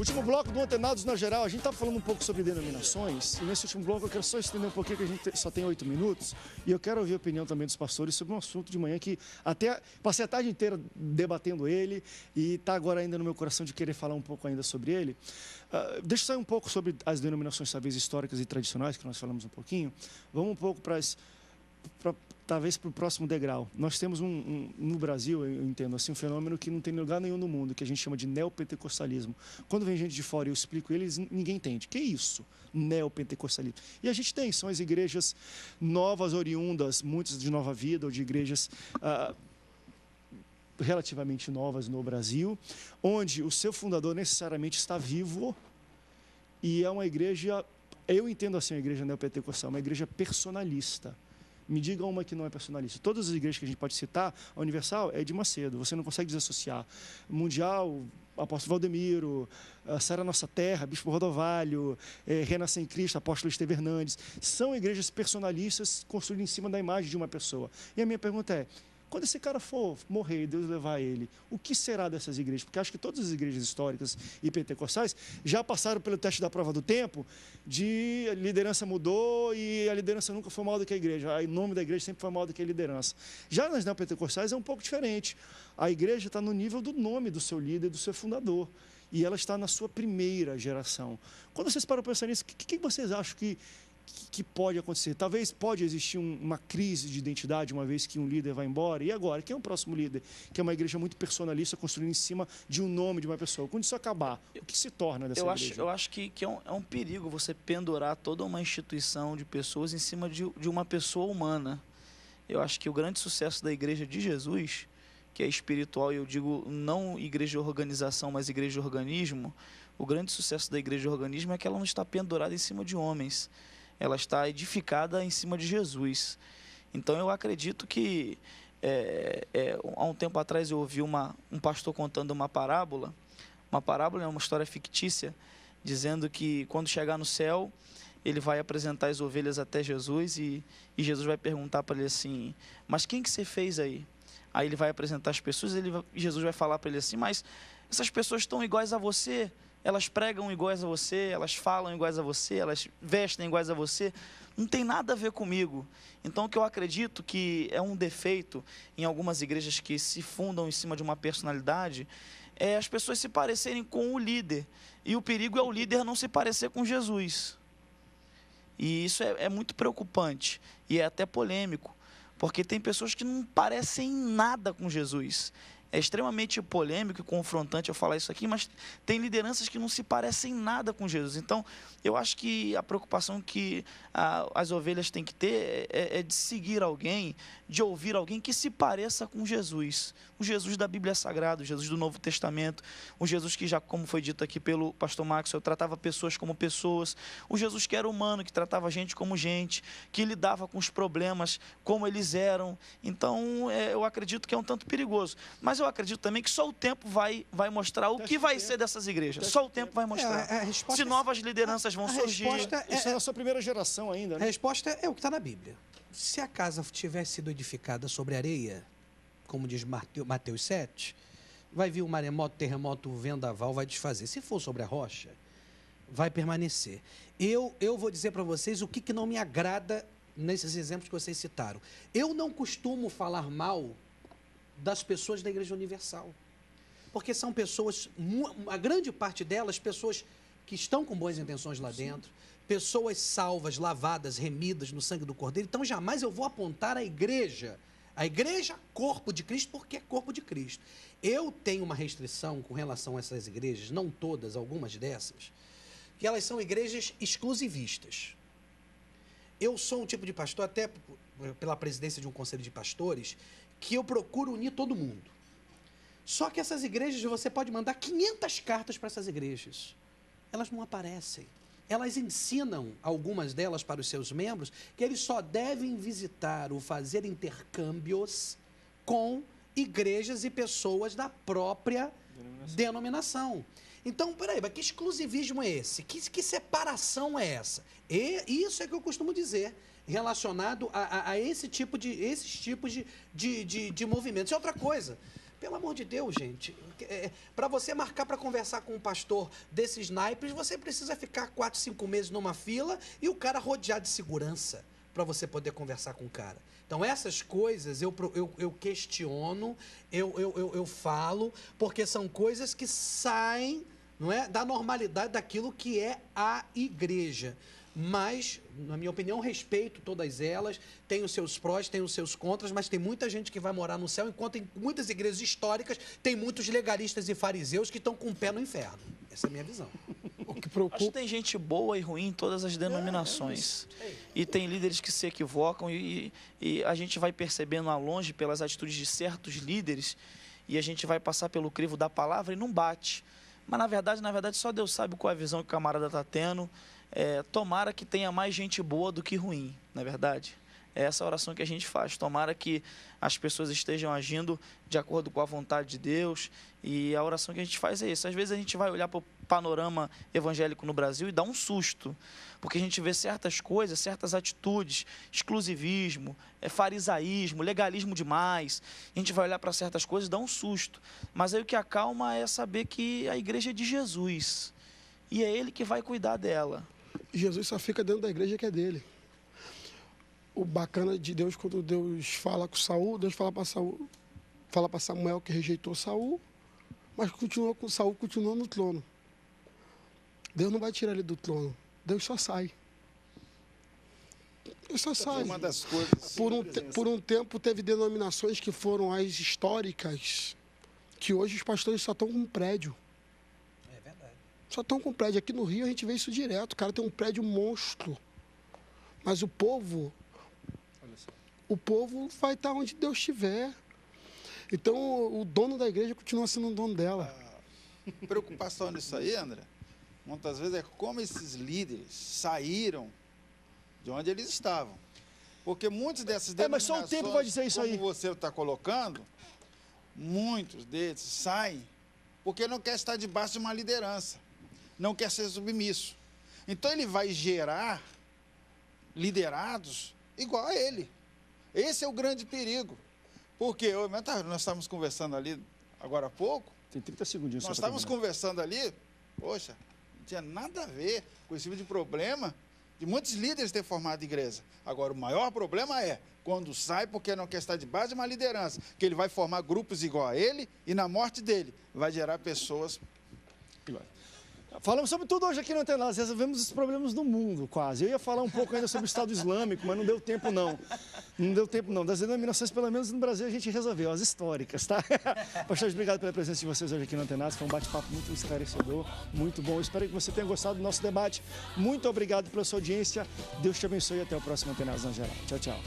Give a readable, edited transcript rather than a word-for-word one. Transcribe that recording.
Último bloco do Antenados na Geral, a gente está falando um pouco sobre denominações, e nesse último bloco eu quero só estender um pouquinho, que a gente só tem 8 minutos, e eu quero ouvir a opinião também dos pastores sobre um assunto de manhã que até passei a tarde inteira debatendo ele, e está agora ainda no meu coração de querer falar um pouco ainda sobre ele. Deixa eu sair um pouco sobre as denominações, talvez, históricas e tradicionais, que nós falamos um pouquinho. Vamos um pouco talvez para o próximo degrau. Nós temos no Brasil, eu entendo assim, um fenômeno que não tem lugar nenhum no mundo, que a gente chama de neopentecostalismo. Quando vem gente de fora e eu explico eles, ninguém entende. Que é isso? Neopentecostalismo. E a gente tem, são as igrejas novas, oriundas, muitas de Nova Vida, ou de igrejas relativamente novas no Brasil, onde o seu fundador necessariamente está vivo, e é uma igreja, eu entendo assim a igreja neopentecostal, uma igreja personalista. Me diga uma que não é personalista. Todas as igrejas que a gente pode citar, a Universal é de Macedo, você não consegue desassociar. Mundial, Apóstolo Valdemiro, Sara Nossa Terra, Bispo Rodovalho, Renascer em Cristo, Apóstolo Estevão Hernandes, são igrejas personalistas construídas em cima da imagem de uma pessoa. E a minha pergunta é, quando esse cara for morrer e Deus levar ele, o que será dessas igrejas? Porque acho que todas as igrejas históricas e pentecostais já passaram pelo teste da prova do tempo, de a liderança mudou e a liderança nunca foi maior do que a igreja. O nome da igreja sempre foi maior do que a liderança. Já nas neopentecostais é um pouco diferente. A igreja está no nível do nome do seu líder, do seu fundador. E ela está na sua primeira geração. Quando vocês param para pensar nisso, o que vocês acham que pode acontecer? Talvez pode existir uma crise de identidade, uma vez que um líder vai embora. E agora? Quem é o próximo líder? Que é uma igreja muito personalista, construída em cima de um nome de uma pessoa. Quando isso acabar, o que se torna dessa igreja? Eu acho que é um perigo você pendurar toda uma instituição de pessoas em cima de uma pessoa humana. Eu acho que o grande sucesso da igreja de Jesus, que é espiritual, e eu digo não igreja de organização, mas igreja de organismo, o grande sucesso da igreja de organismo é que ela não está pendurada em cima de homens. Ela está edificada em cima de Jesus. Então, eu acredito que, há um tempo atrás, eu ouvi um pastor contando uma parábola. Uma parábola é uma história fictícia, dizendo que, quando chegar no céu, ele vai apresentar as ovelhas até Jesus e Jesus vai perguntar para ele assim, mas quem que você fez aí? Aí ele vai apresentar as pessoas e Jesus vai falar para ele assim, mas essas pessoas estão iguais a você? Elas pregam iguais a você, elas falam iguais a você, elas vestem iguais a você, não tem nada a ver comigo. Então, o que eu acredito que é um defeito em algumas igrejas que se fundam em cima de uma personalidade, é as pessoas se parecerem com o líder, e o perigo é o líder não se parecer com Jesus. E isso é muito preocupante, e é até polêmico, porque tem pessoas que não parecem nada com Jesus. É extremamente polêmico e confrontante eu falar isso aqui, mas tem lideranças que não se parecem nada com Jesus. Então, eu acho que a preocupação que as ovelhas têm que ter é de seguir alguém, de ouvir alguém que se pareça com Jesus. O Jesus da Bíblia Sagrada, o Jesus do Novo Testamento, o Jesus que já, como foi dito aqui pelo pastor Maxwell, tratava pessoas como pessoas, o Jesus que era humano, que tratava a gente como gente, que lidava com os problemas como eles eram. Então, eu acredito que é um tanto perigoso. Mas eu acredito também que só o tempo vai mostrar o que vai ser dessas igrejas. Só o tempo vai mostrar. Se novas lideranças vão surgir. Isso é a sua primeira geração ainda, né? A resposta é o que está na Bíblia. Se a casa tivesse sido edificada sobre areia, como diz Mateus 7, vai vir um maremoto, terremoto, vendaval, vai desfazer. Se for sobre a rocha, vai permanecer. Eu vou dizer para vocês o que não me agrada nesses exemplos que vocês citaram. Eu não costumo falar mal das pessoas da Igreja Universal, porque são pessoas, a grande parte delas, pessoas que estão com boas intenções lá dentro, pessoas salvas, lavadas, remidas no sangue do Cordeiro. Então, jamais eu vou apontar a igreja, corpo de Cristo, porque é corpo de Cristo. Eu tenho uma restrição com relação a essas igrejas, não todas, algumas dessas, que elas são igrejas exclusivistas. Eu sou um tipo de pastor, até pela presidência de um conselho de pastores, que eu procuro unir todo mundo. Só que essas igrejas, você pode mandar 500 cartas para essas igrejas. Elas não aparecem. Elas ensinam, algumas delas, para os seus membros, que eles só devem visitar ou fazer intercâmbios com igrejas e pessoas da própria denominação. Então, peraí, mas que exclusivismo é esse? Que separação é essa? E isso é que eu costumo dizer, relacionado a esses tipos de movimentos. E outra coisa, Pelo amor de Deus, gente. Para você marcar para conversar com um pastor desses naipes, você precisa ficar 4, 5 meses numa fila e o cara rodeado de segurança para você poder conversar com o cara. Então, essas coisas eu questiono, eu falo, porque são coisas que saem, não é, da normalidade daquilo que é a igreja. Mas, na minha opinião, respeito todas elas, tem os seus prós, tem os seus contras, mas tem muita gente que vai morar no céu, enquanto em muitas igrejas históricas tem muitos legalistas e fariseus que estão com o pé no inferno. Essa é a minha visão. O que preocupa... Acho que tem gente boa e ruim em todas as denominações. E tem líderes que se equivocam e a gente vai percebendo a longe pelas atitudes de certos líderes e a gente vai passar pelo crivo da palavra e não bate. Mas, na verdade, só Deus sabe qual é a visão que o camarada está tendo. Tomara que tenha mais gente boa do que ruim, não é verdade? É essa a oração que a gente faz. Tomara que as pessoas estejam agindo de acordo com a vontade de Deus. E a oração que a gente faz é isso. Às vezes a gente vai olhar para o panorama evangélico no Brasil e dá um susto. Porque a gente vê certas coisas, certas atitudes, exclusivismo, farisaísmo, legalismo demais. A gente vai olhar para certas coisas e dá um susto. Mas aí o que acalma é saber que a igreja é de Jesus. E é Ele que vai cuidar dela. Jesus só fica dentro da igreja que é dele. O bacana de Deus, quando Deus fala com Saul, Deus fala para Samuel que rejeitou Saul, mas continua com Saul, continua no trono. Deus não vai tirar ele do trono. Deus só sai. Deus só sai. Uma das coisas... Por um tempo teve denominações que foram as históricas, que hoje os pastores só estão com um prédio. É verdade. Só estão com prédio. Aqui no Rio a gente vê isso direto. O cara tem um prédio monstro. Mas o povo vai estar onde Deus estiver. Então, o dono da igreja continua sendo o dono dela. A preocupação nisso aí, André, muitas vezes é como esses líderes saíram de onde eles estavam. Porque muitos dessas mas só o tempo vai dizer isso aí. Como você está colocando, muitos deles saem porque não quer estar debaixo de uma liderança, não quer ser submisso. Então, ele vai gerar liderados igual a ele. Esse é o grande perigo. Porque nós estávamos conversando ali agora há pouco. Tem 30 segundinhos. Nós estávamos conversando ali, poxa, não tinha nada a ver com esse tipo de problema de muitos líderes ter formado igreja. Agora, o maior problema é quando sai porque não quer estar debaixo de uma liderança, que ele vai formar grupos igual a ele e na morte dele vai gerar pessoas... Falamos sobre tudo hoje aqui no Antenados, resolvemos os problemas do mundo, quase. Eu ia falar um pouco ainda sobre o Estado Islâmico, mas não deu tempo, não. Não deu tempo, não. Das denominações, pelo menos no Brasil, a gente resolveu, as históricas, tá? Pastor, obrigado pela presença de vocês hoje aqui no Antenados. Foi um bate-papo muito esclarecedor, muito bom. Eu espero que você tenha gostado do nosso debate. Muito obrigado pela sua audiência. Deus te abençoe e até o próximo Antenados na Geral. Tchau, tchau.